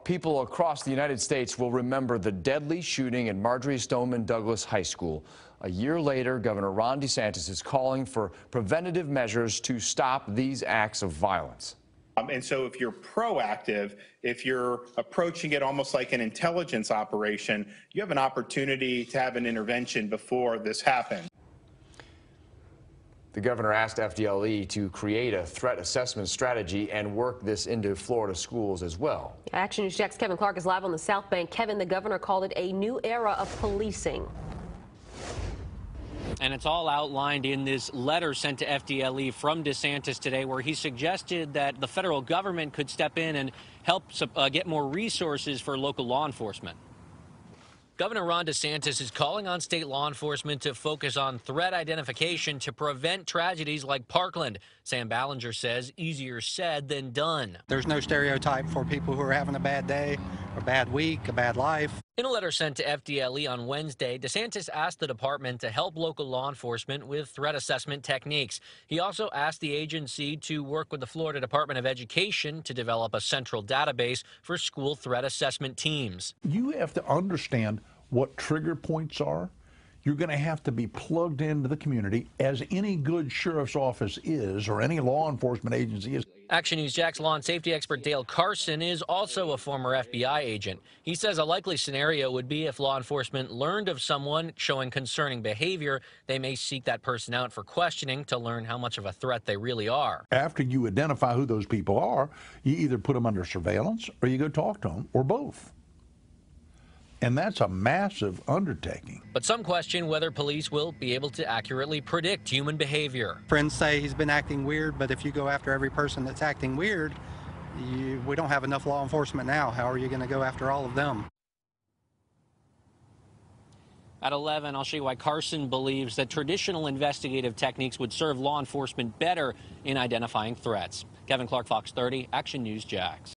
People across the United States will remember the deadly shooting at Marjory Stoneman Douglas High School. A year later, Governor Ron DeSantis is calling for preventative measures to stop these acts of violence. And so if you're proactive, if you're approaching it almost like an intelligence operation, you have an opportunity to have an intervention before this happens. The governor asked FDLE to create a threat assessment strategy and work this into Florida schools as well. Action News Jack's Kevin Clark is live on the South Bank. Kevin, the governor called it a new era of policing. And it's all outlined in this letter sent to FDLE from DeSantis today, where he suggested that the federal government could step in and help get more resources for local law enforcement. Governor Ron DeSantis is calling on state law enforcement to focus on threat identification to prevent tragedies like Parkland. Sam Ballinger says easier said than done. There's no stereotype for people who are having a bad day, a bad week, a bad life. In a letter sent to FDLE on Wednesday, DeSantis asked the department to help local law enforcement with threat assessment techniques. He also asked the agency to work with the Florida Department of Education to develop a central database for school threat assessment teams. You have to understand what trigger points are. You're going to have to be plugged into the community, as any good sheriff's office is, or any law enforcement agency is. Action News Jack's law and safety expert Dale Carson is also a former FBI agent. He says a likely scenario would be if law enforcement learned of someone showing concerning behavior, they may seek that person out for questioning to learn how much of a threat they really are. After you identify who those people are, you either put them under surveillance or you go talk to them, or both. And that's a massive undertaking. But some question whether police will be able to accurately predict human behavior. Friends say he's been acting weird, but if you go after every person that's acting weird, we don't have enough law enforcement now. How are you going to go after all of them? At 11, I'll show you why Carson believes that traditional investigative techniques would serve law enforcement better in identifying threats. Kevin Clark, Fox 30, Action News Jax.